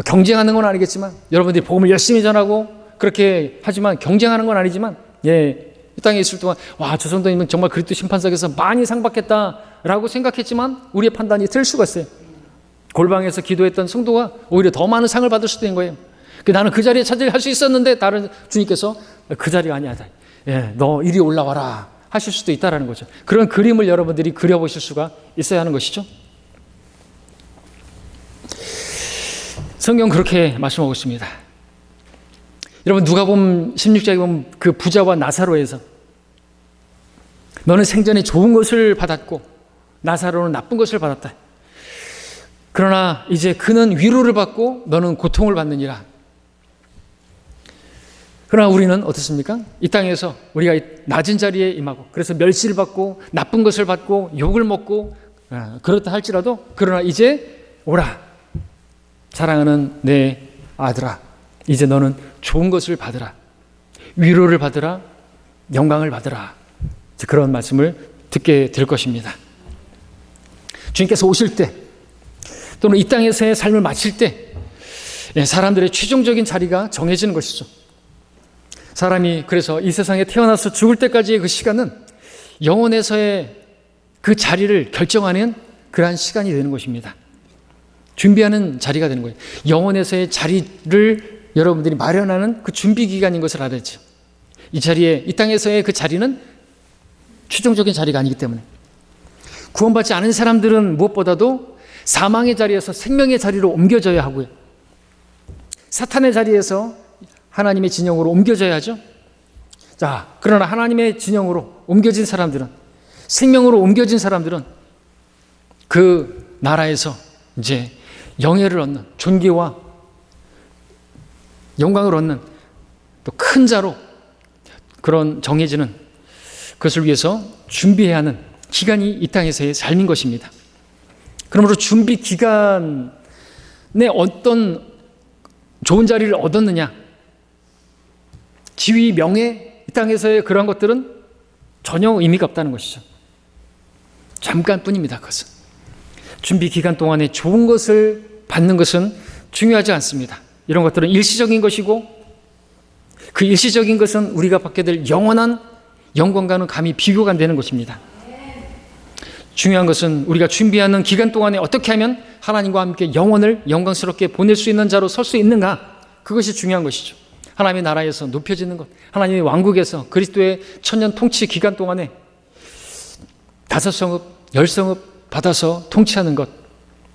경쟁하는 건 아니겠지만, 여러분들이 복음을 열심히 전하고 그렇게 하지만, 경쟁하는 건 아니지만, 예, 이 땅에 있을 동안 저 성도님은 정말 그리스도 심판석에서 많이 상 받겠다라고 생각했지만 우리의 판단이 틀릴 수가 있어요. 골방에서 기도했던 성도가 오히려 더 많은 상을 받을 수도 있는 거예요. 나는 그 자리에 차지할 수 있었는데 다른 주님께서 그 자리가 아니야. 예, 너 이리 올라와라 하실 수도 있다라는 거죠. 그런 그림을 여러분들이 그려보실 수가 있어야 하는 것이죠. 성경 그렇게 말씀하고 있습니다. 여러분 누가복음 16장에 보면 그 부자와 나사로에서 너는 생전에 좋은 것을 받았고 나사로는 나쁜 것을 받았다. 그러나 이제 그는 위로를 받고 너는 고통을 받느니라. 그러나 우리는 어떻습니까? 이 땅에서 우리가 낮은 자리에 임하고 그래서 멸시를 받고 나쁜 것을 받고 욕을 먹고 그렇다 할지라도, 그러나 이제 오라 사랑하는 내 아들아, 이제 너는 좋은 것을 받으라, 위로를 받으라, 영광을 받으라. 그런 말씀을 듣게 될 것입니다. 주님께서 오실 때 또는 이 땅에서의 삶을 마칠 때 사람들의 최종적인 자리가 정해지는 것이죠. 사람이 그래서 이 세상에 태어나서 죽을 때까지의 그 시간은 영혼에서의 그 자리를 결정하는 그러한 시간이 되는 것입니다. 준비하는 자리가 되는 거예요. 영혼에서의 자리를 여러분들이 마련하는 그 준비 기간인 것을 알아야죠. 이 자리에, 이 땅에서의 그 자리는 최종적인 자리가 아니기 때문에 구원받지 않은 사람들은 무엇보다도 사망의 자리에서 생명의 자리로 옮겨져야 하고요. 사탄의 자리에서 하나님의 진영으로 옮겨져야 하죠. 자, 그러나 하나님의 진영으로 옮겨진 사람들은, 생명으로 옮겨진 사람들은 그 나라에서 이제 영예를 얻는, 존귀와 영광을 얻는 또 큰 자로 그런 정해지는 그것을 위해서 준비해야 하는 기간이 이 땅에서의 삶인 것입니다. 그러므로 준비 기간에 어떤 좋은 자리를 얻었느냐, 지위, 명예, 이 땅에서의 그런 것들은 전혀 의미가 없다는 것이죠. 잠깐뿐입니다. 그것은 준비 기간 동안에 좋은 것을 받는 것은 중요하지 않습니다. 이런 것들은 일시적인 것이고 그 일시적인 것은 우리가 받게 될 영원한 영광과는 감히 비교가 안 되는 것입니다. 중요한 것은 우리가 준비하는 기간 동안에 어떻게 하면 하나님과 함께 영혼을 영광스럽게 보낼 수 있는 자로 설 수 있는가, 그것이 중요한 것이죠. 하나님의 나라에서 높여지는 것, 하나님의 왕국에서 그리스도의 천년 통치 기간 동안에 5성읍, 10성읍 받아서 통치하는 것,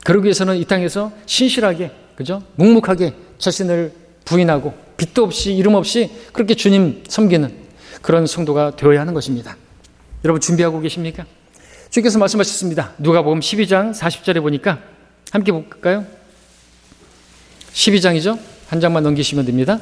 그러기 위해서는 이 땅에서 신실하게, 그죠? 묵묵하게 자신을 부인하고 빚도 없이 이름 없이 그렇게 주님 섬기는 그런 성도가 되어야 하는 것입니다. 여러분 준비하고 계십니까? 주께서 말씀하셨습니다. 누가복음 12장 40절에 보니까 함께 볼까요? 12장이죠? 한 장만 넘기시면 됩니다.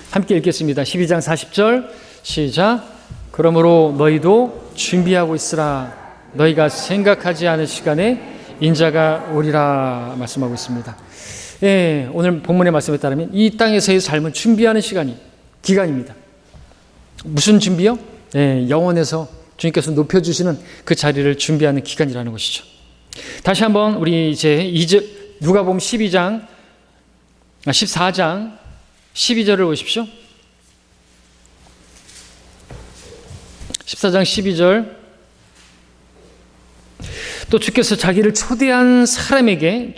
함께 읽겠습니다. 12장 40절 시작. 그러므로 너희도 준비하고 있으라. 너희가 생각하지 않은 시간에 인자가 오리라 말씀하고 있습니다. 예, 오늘 본문의 말씀에 따르면 이 땅에서의 삶은 준비하는 기간입니다. 무슨 준비요? 예, 영원에서 주님께서 높여주시는 그 자리를 준비하는 기간이라는 것이죠. 다시 한번 우리 이제 누가복음 14장 12절을 보십시오. 14장 12절. 또 주께서 자기를 초대한 사람에게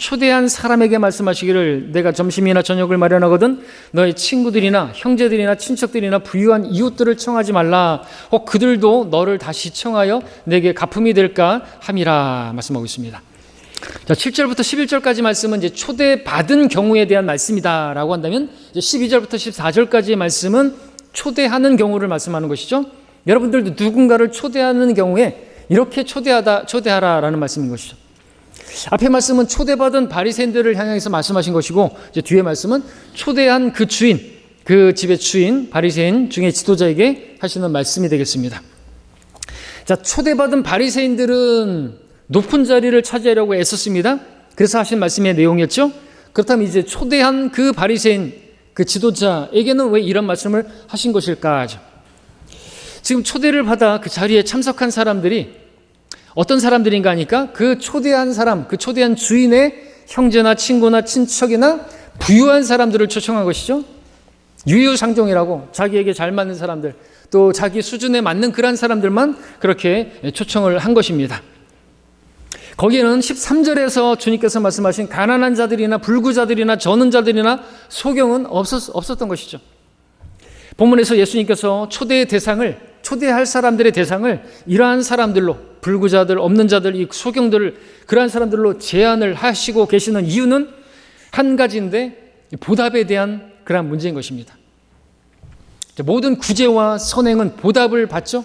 말씀하시기를 내가 점심이나 저녁을 마련하거든 너의 친구들이나 형제들이나 친척들이나 부유한 이웃들을 청하지 말라. 혹 그들도 너를 다시 청하여 내게 가품이 될까 함이라 말씀하고 있습니다. 자, 7절부터 11절까지 말씀은 이제 초대받은 경우에 대한 말씀이다라고 한다면, 이제 12절부터 14절까지의 말씀은 초대하는 경우를 말씀하는 것이죠. 여러분들도 누군가를 초대하는 경우에 이렇게 초대하라라는 말씀인 것이죠. 앞에 말씀은 초대받은 바리새인들을 향해서 말씀하신 것이고, 이제 뒤에 말씀은 초대한 그 주인, 그 집의 주인, 바리새인 중에 지도자에게 하시는 말씀이 되겠습니다. 자, 초대받은 바리새인들은 높은 자리를 차지하려고 애썼습니다. 그래서 하신 말씀의 내용이었죠. 그렇다면 이제 초대한 그 바리새인, 그 지도자에게는 왜 이런 말씀을 하신 것일까 하죠. 지금 초대를 받아 그 자리에 참석한 사람들이 어떤 사람들인가 하니까 그 초대한 사람, 그 초대한 주인의 형제나 친구나 친척이나 부유한 사람들을 초청한 것이죠. 유유상종이라고 자기에게 잘 맞는 사람들, 또 자기 수준에 맞는 그런 사람들만 그렇게 초청을 한 것입니다. 거기에는 13절에서 주님께서 말씀하신 가난한 자들이나 불구자들이나 저는 자들이나 소경은 없었던 것이죠. 본문에서 예수님께서 초대할 사람들의 대상을 이러한 사람들로, 불구자들, 없는 자들, 이 소경들을 그러한 사람들로 제한을 하시고 계시는 이유는 한 가지인데, 보답에 대한 그러한 문제인 것입니다. 모든 구제와 선행은 보답을 받죠.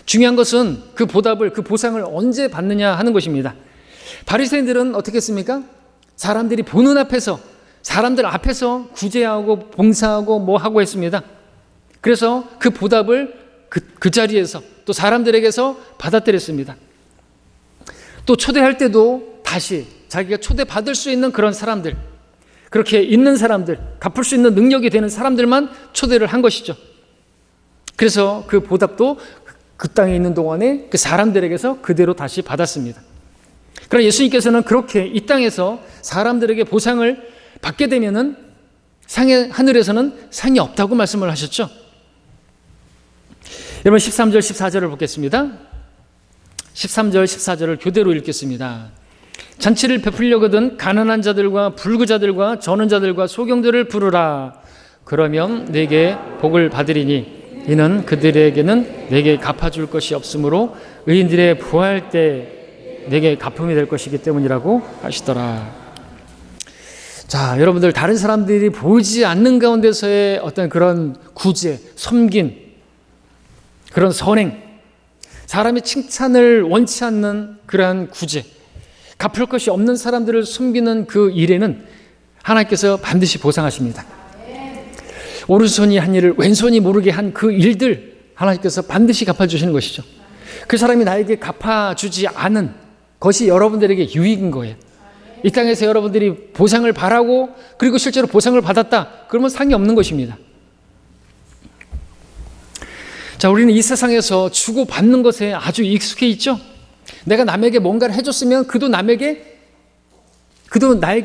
중요한 것은 그 보답을, 그 보상을 언제 받느냐 하는 것입니다. 바리새인들은 어떻게 했습니까? 사람들이 보는 앞에서, 사람들 앞에서 구제하고 봉사하고 뭐 하고 했습니다. 그래서 그 보답을 그 자리에서 또 사람들에게서 받아들였습니다. 또 초대할 때도 다시 자기가 초대받을 수 있는 그런 사람들, 그렇게 있는 사람들, 갚을 수 있는 능력이 되는 사람들만 초대를 한 것이죠. 그래서 그 보답도 그 땅에 있는 동안에 그 사람들에게서 그대로 다시 받았습니다. 그러나 예수님께서는 그렇게 이 땅에서 사람들에게 보상을 받게 되면은 하늘에서는 상이 없다고 말씀을 하셨죠. 여러분 13절 14절을 보겠습니다. 13절 14절을 교대로 읽겠습니다. 잔치를 베풀려거든 가난한 자들과 불구자들과 저는 자들과 소경들을 부르라. 그러면 내게 복을 받으리니 이는 그들에게는 내게 갚아줄 것이 없으므로 의인들의 부활 때 내게 갚음이 될 것이기 때문이라고 하시더라. 자, 여러분들 다른 사람들이 보이지 않는 가운데서의 어떤 그런 구제, 섬긴 그런 선행, 사람의 칭찬을 원치 않는 그러한 구제, 갚을 것이 없는 사람들을 섬기는 그 일에는 하나님께서 반드시 보상하십니다. 오른손이 한 일을 왼손이 모르게 한 그 일들 하나님께서 반드시 갚아주시는 것이죠. 그 사람이 나에게 갚아주지 않은 것이 여러분들에게 유익인 거예요. 이 땅에서 여러분들이 보상을 바라고 그리고 실제로 보상을 받았다 그러면 상이 없는 것입니다. 자, 우리는 이 세상에서 주고받는 것에 아주 익숙해 있죠. 내가 남에게 뭔가를 해줬으면 그도 나에게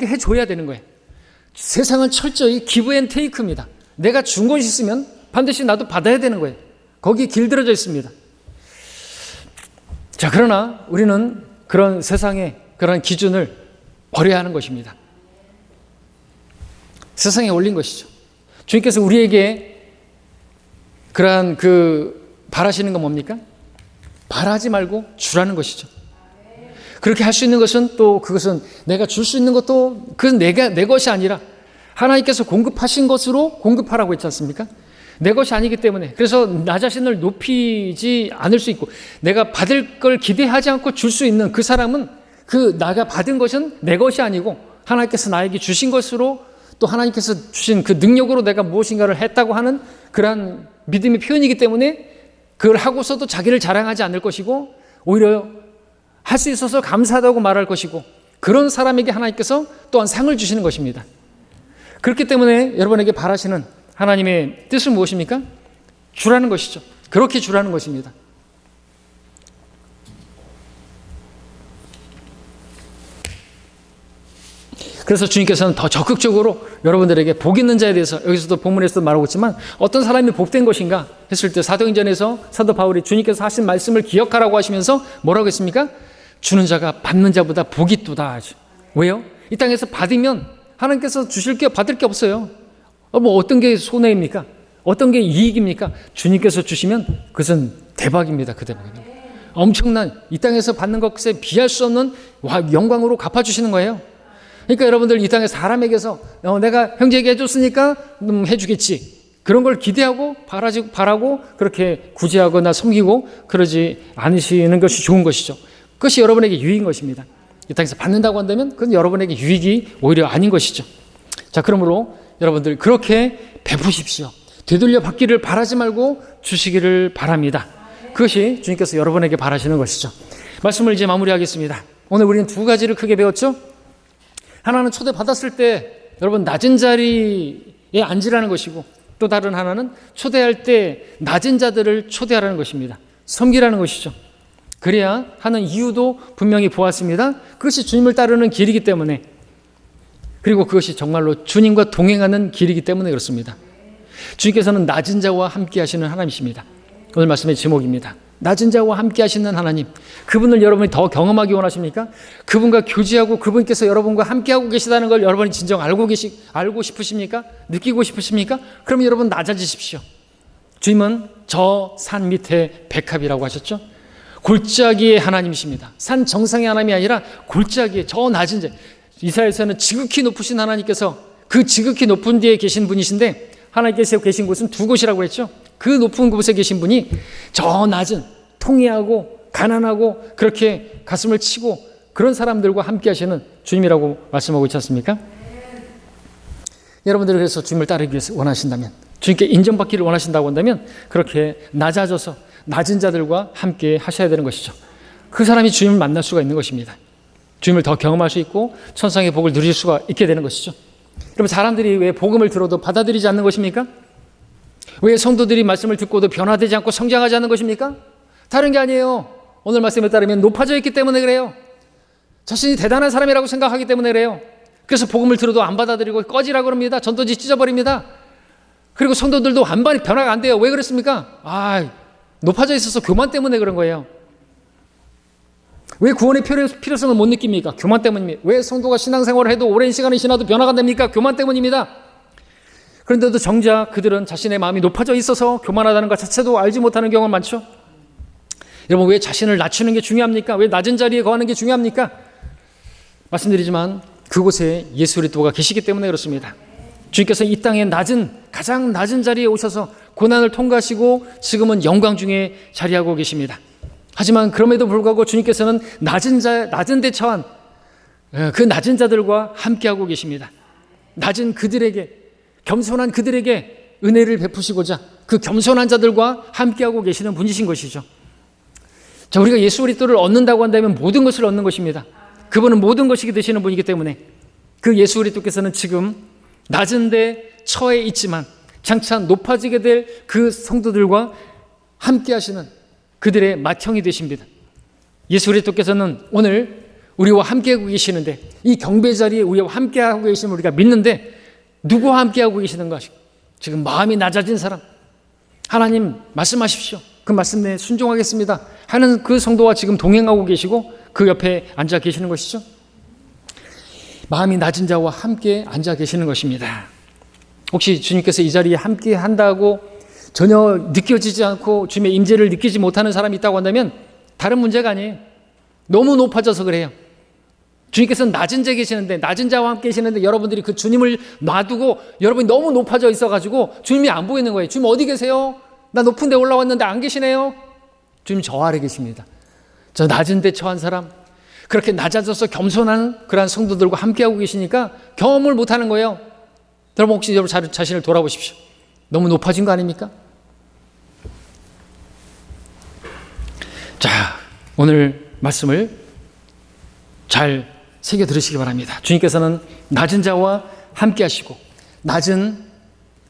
해줘야 되는 거예요. 세상은 철저히 기브 앤 테이크입니다. 내가 준 것이 있으면 반드시 나도 받아야 되는 거예요. 거기에 길들여져 있습니다. 자, 그러나 우리는 그런 세상의 그런 기준을 버려야 하는 것입니다. 세상에 올린 것이죠. 주님께서 우리에게 그러한 바라시는 건 뭡니까? 바라지 말고 주라는 것이죠. 그렇게 할 수 있는 것은 또 그것은 내가 줄 수 있는 것도 그건 내 것이 아니라 하나님께서 공급하신 것으로 공급하라고 했지 않습니까? 내 것이 아니기 때문에. 그래서 나 자신을 높이지 않을 수 있고 내가 받을 걸 기대하지 않고 줄 수 있는 그 사람은 나가 받은 것은 내 것이 아니고 하나님께서 나에게 주신 것으로 또 하나님께서 주신 그 능력으로 내가 무엇인가를 했다고 하는 그러한 믿음의 표현이기 때문에 그걸 하고서도 자기를 자랑하지 않을 것이고 오히려 할 수 있어서 감사하다고 말할 것이고 그런 사람에게 하나님께서 또한 상을 주시는 것입니다. 그렇기 때문에 여러분에게 바라시는 하나님의 뜻은 무엇입니까? 주라는 것이죠. 그렇게 주라는 것입니다. 그래서 주님께서는 더 적극적으로 여러분들에게 복 있는 자에 대해서 여기서도 본문에서도 말하고 있지만 어떤 사람이 복된 것인가 했을 때 사도행전에서 사도 바울이 주님께서 하신 말씀을 기억하라고 하시면서 뭐라고 했습니까? 주는 자가 받는 자보다 복이 있도다 하죠. 왜요? 이 땅에서 받으면 하나님께서 주실 게 받을 게 없어요. 어떤 게 손해입니까? 어떤 게 이익입니까? 주님께서 주시면 그것은 대박입니다. 그 대박입니다. 엄청난 이 땅에서 받는 것에 비할 수 없는 영광으로 갚아주시는 거예요. 그러니까 여러분들 이 땅에 사람에게서 내가 형제에게 해줬으니까 해주겠지. 그런 걸 기대하고 바라고 그렇게 구제하거나 섬기고 그러지 않으시는 것이 좋은 것이죠. 그것이 여러분에게 유익인 것입니다. 이 땅에서 받는다고 한다면 그건 여러분에게 유익이 오히려 아닌 것이죠. 자, 그러므로 여러분들 그렇게 베푸십시오. 되돌려 받기를 바라지 말고 주시기를 바랍니다. 그것이 주님께서 여러분에게 바라시는 것이죠. 말씀을 이제 마무리하겠습니다. 오늘 우리는 두 가지를 크게 배웠죠. 하나는 초대받았을 때 여러분 낮은 자리에 앉으라는 것이고 또 다른 하나는 초대할 때 낮은 자들을 초대하라는 것입니다. 섬기라는 것이죠. 그래야 하는 이유도 분명히 보았습니다. 그것이 주님을 따르는 길이기 때문에 그리고 그것이 정말로 주님과 동행하는 길이기 때문에 그렇습니다. 주님께서는 낮은 자와 함께 하시는 하나님이십니다. 오늘 말씀의 제목입니다. 낮은 자와 함께 하시는 하나님, 그분을 여러분이 더 경험하기 원하십니까? 그분과 교제하고 그분께서 여러분과 함께하고 계시다는 걸 여러분이 진정 알고 싶으십니까? 느끼고 싶으십니까? 그럼 여러분 낮아지십시오. 주님은 저 산 밑에 백합이라고 하셨죠? 골짜기의 하나님이십니다. 산 정상의 하나님이 아니라 골짜기의 저 낮은 자. 이사야서는 지극히 높으신 하나님께서 그 지극히 높은 데에 계신 분이신데 하나님께서 계신 곳은 두 곳이라고 했죠. 그 높은 곳에 계신 분이 저 낮은 통회하고 가난하고 그렇게 가슴을 치고 그런 사람들과 함께 하시는 주님이라고 말씀하고 있지 않습니까? 여러분들이 그래서 주님을 따르기 위해서 원하신다면 주님께 인정받기를 원하신다고 한다면 그렇게 낮아져서 낮은 자들과 함께 하셔야 되는 것이죠. 그 사람이 주님을 만날 수가 있는 것입니다. 주님을 더 경험할 수 있고 천상의 복을 누릴 수가 있게 되는 것이죠. 여러분 사람들이 왜 복음을 들어도 받아들이지 않는 것입니까? 왜 성도들이 말씀을 듣고도 변화되지 않고 성장하지 않는 것입니까? 다른 게 아니에요. 오늘 말씀에 따르면 높아져 있기 때문에 그래요. 자신이 대단한 사람이라고 생각하기 때문에 그래요. 그래서 복음을 들어도 안 받아들이고 꺼지라고 그럽니다. 전도지 찢어버립니다. 그리고 성도들도 변화가 안 돼요. 왜 그렇습니까? 높아져 있어서 교만 때문에 그런 거예요. 왜 구원의 필요성을 못 느낍니까? 교만 때문입니다. 왜 성도가 신앙생활을 해도 오랜 시간을 지나도 변화가 안 됩니까? 교만 때문입니다. 그런데도 정작 그들은 자신의 마음이 높아져 있어서 교만하다는 것 자체도 알지 못하는 경우가 많죠. 여러분 왜 자신을 낮추는 게 중요합니까? 왜 낮은 자리에 거하는 게 중요합니까? 말씀드리지만 그곳에 예수 그리스도가 계시기 때문에 그렇습니다. 주님께서 이 땅에 가장 낮은 자리에 오셔서 고난을 통과하시고 지금은 영광 중에 자리하고 계십니다. 하지만 그럼에도 불구하고 주님께서는 낮은 데 처한 그 낮은 자들과 함께하고 계십니다. 낮은 그들에게 겸손한 그들에게 은혜를 베푸시고자 그 겸손한 자들과 함께하고 계시는 분이신 것이죠. 자, 우리가 예수 그리스도를 얻는다고 한다면 모든 것을 얻는 것입니다. 그분은 모든 것이 되시는 분이기 때문에 그 예수 그리스도께서는 지금 낮은 데 처해 있지만 장차 높아지게 될 그 성도들과 함께 하시는 그들의 맏형이 되십니다. 예수 그리스도께서는 오늘 우리와 함께하고 계시는데 이 경배 자리에 우리와 함께하고 계심을 우리가 믿는데 누구와 함께하고 계시는가? 지금 마음이 낮아진 사람 하나님 말씀하십시오. 그 말씀 내에 순종하겠습니다 하는 그 성도와 지금 동행하고 계시고 그 옆에 앉아 계시는 것이죠. 마음이 낮은 자와 함께 앉아 계시는 것입니다. 혹시 주님께서 이 자리에 함께 한다고 전혀 느껴지지 않고 주님의 임재를 느끼지 못하는 사람이 있다고 한다면 다른 문제가 아니에요. 너무 높아져서 그래요. 주님께서는 낮은 자에 계시는데, 낮은 자와 함께 계시는데 여러분들이 그 주님을 놔두고 여러분이 너무 높아져 있어가지고 주님이 안 보이는 거예요. 주님 어디 계세요? 나 높은 데 올라왔는데 안 계시네요. 주님 저 아래 계십니다. 저 낮은 데 처한 사람, 그렇게 낮아져서 겸손한 그러한 성도들과 함께하고 계시니까 경험을 못하는 거예요. 여러분 혹시 여러분 자신을 돌아보십시오. 너무 높아진 거 아닙니까? 자, 오늘 말씀을 잘 새겨 들으시기 바랍니다. 주님께서는 낮은 자와 함께 하시고 낮은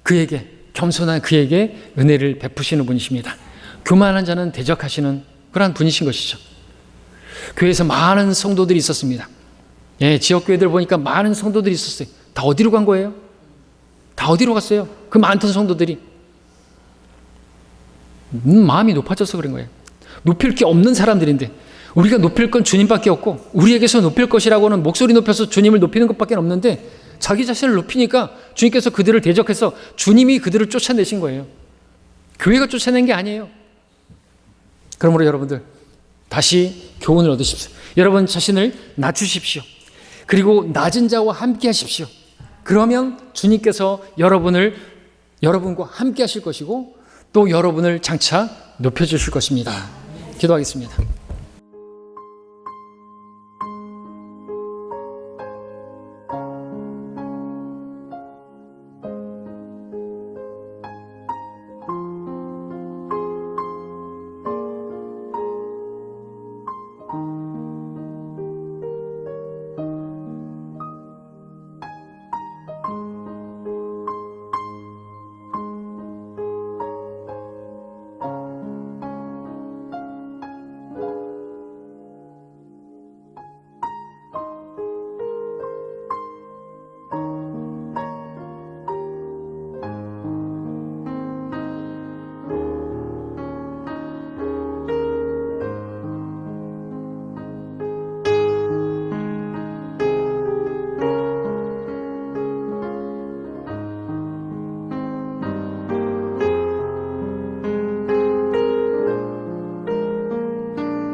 그에게, 겸손한 그에게 은혜를 베푸시는 분이십니다. 교만한 자는 대적하시는 그러한 분이신 것이죠. 교회에서 많은 성도들이 있었습니다. 예, 지역교회들 보니까 많은 성도들이 있었어요. 다 어디로 간 거예요? 다 어디로 갔어요? 그 많던 성도들이. 마음이 높아져서 그런 거예요. 높일 게 없는 사람들인데, 우리가 높일 건 주님밖에 없고 우리에게서 높일 것이라고는 목소리 높여서 주님을 높이는 것밖에 없는데 자기 자신을 높이니까 주님께서 그들을 대적해서 주님이 그들을 쫓아내신 거예요. 교회가 쫓아낸 게 아니에요. 그러므로 여러분들 다시 교훈을 얻으십시오. 여러분 자신을 낮추십시오. 그리고 낮은 자와 함께 하십시오. 그러면 주님께서 여러분과 함께 하실 것이고 또 여러분을 장차 높여주실 것입니다. 기도하겠습니다.